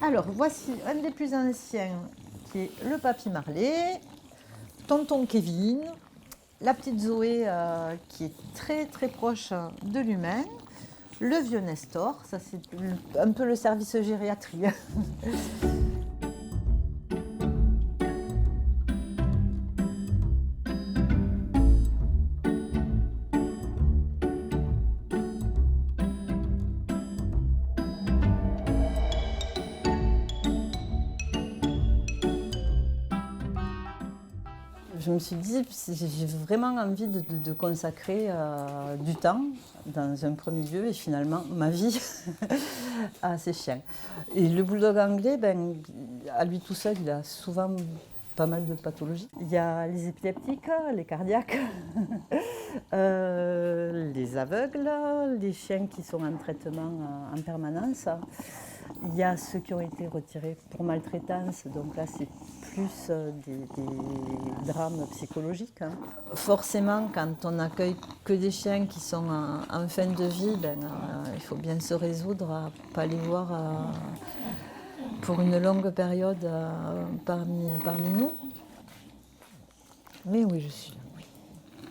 Alors, voici un des plus anciens qui est le papy Marley, tonton Kevin, la petite Zoé qui est très très proche de l'humain, le vieux Nestor, ça c'est un peu le service gériatrie. Je me suis dit, j'ai vraiment envie de consacrer du temps dans un premier lieu et finalement ma vie à ces chiens. Et le bulldog anglais, ben, à lui tout seul, il a souvent pas mal de pathologies. Il y a les épileptiques, les cardiaques, les aveugles, les chiens qui sont en traitement en permanence. Il y a ceux qui ont été retirés pour maltraitance, donc là c'est plus des drames psychologiques. Forcément, quand on n'accueille que des chiens qui sont en fin de vie, ben, il faut bien se résoudre à ne pas les voir pour une longue période parmi nous. Mais oui, je suis là. Oui.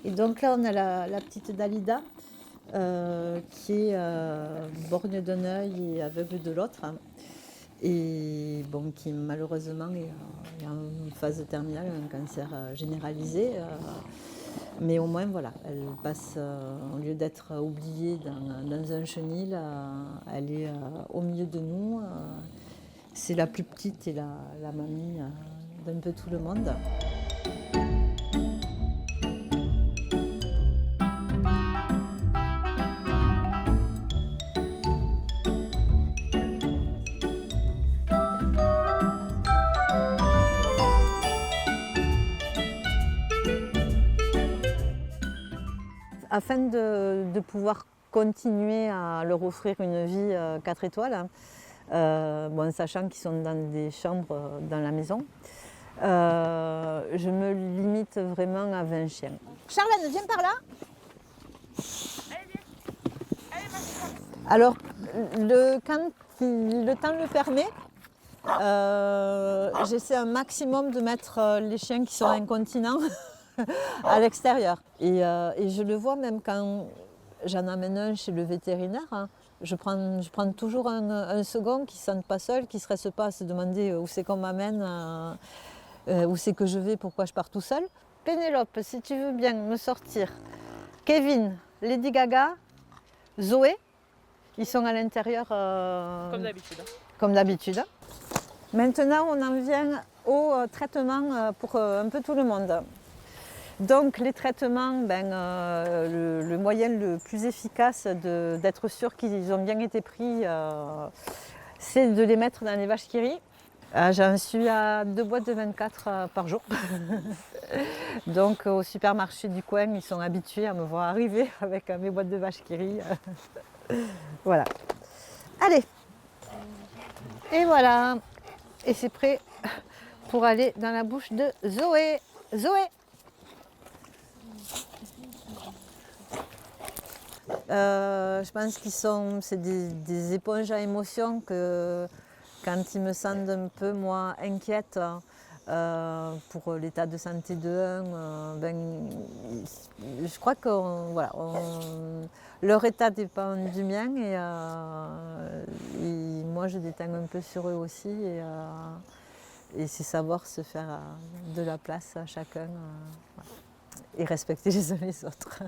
Et donc là, on a la petite Dalida. Qui est borgne d'un œil et aveugle de l'autre, et bon, qui malheureusement est en phase terminale, un cancer généralisé. Mais au moins, voilà, elle passe, au lieu d'être oubliée dans un chenil, elle est au milieu de nous. C'est la plus petite et la mamie d'un peu tout le monde. Afin de pouvoir continuer à leur offrir une vie 4 étoiles, bon, sachant qu'ils sont dans des chambres dans la maison, je me limite vraiment à 20 chiens. Charlène, viens par là. Alors, quand le temps le permet, j'essaie un maximum de mettre les chiens qui sont incontinents à l'extérieur. Et je le vois même quand j'en amène un chez le vétérinaire, hein, je prends toujours un second qui ne se sente pas seul, qui ne se reste pas à se demander où c'est qu'on m'amène, où c'est que je vais, pourquoi je pars tout seul. Pénélope, si tu veux bien me sortir Kevin, Lady Gaga, Zoé, ils sont à l'intérieur Comme d'habitude. Comme d'habitude. Maintenant, on en vient au traitement pour un peu tout le monde. Donc les traitements, ben, le moyen le plus efficace d'être sûr qu'ils ont bien été pris, c'est de les mettre dans les vaches qui rient. J'en suis à 2 boîtes de 24 par jour. Donc au supermarché du coin, ils sont habitués à me voir arriver avec mes boîtes de vaches qui rient. Voilà. Allez. Et voilà. Et c'est prêt pour aller dans la bouche de Zoé. Zoé. Je pense c'est des éponges à émotions que quand ils me sentent un peu moi inquiète pour l'état de santé d'eux, ben, je crois que voilà, leur état dépend du mien et moi je déteins un peu sur eux aussi et c'est savoir se faire de la place à chacun et respecter les uns les autres.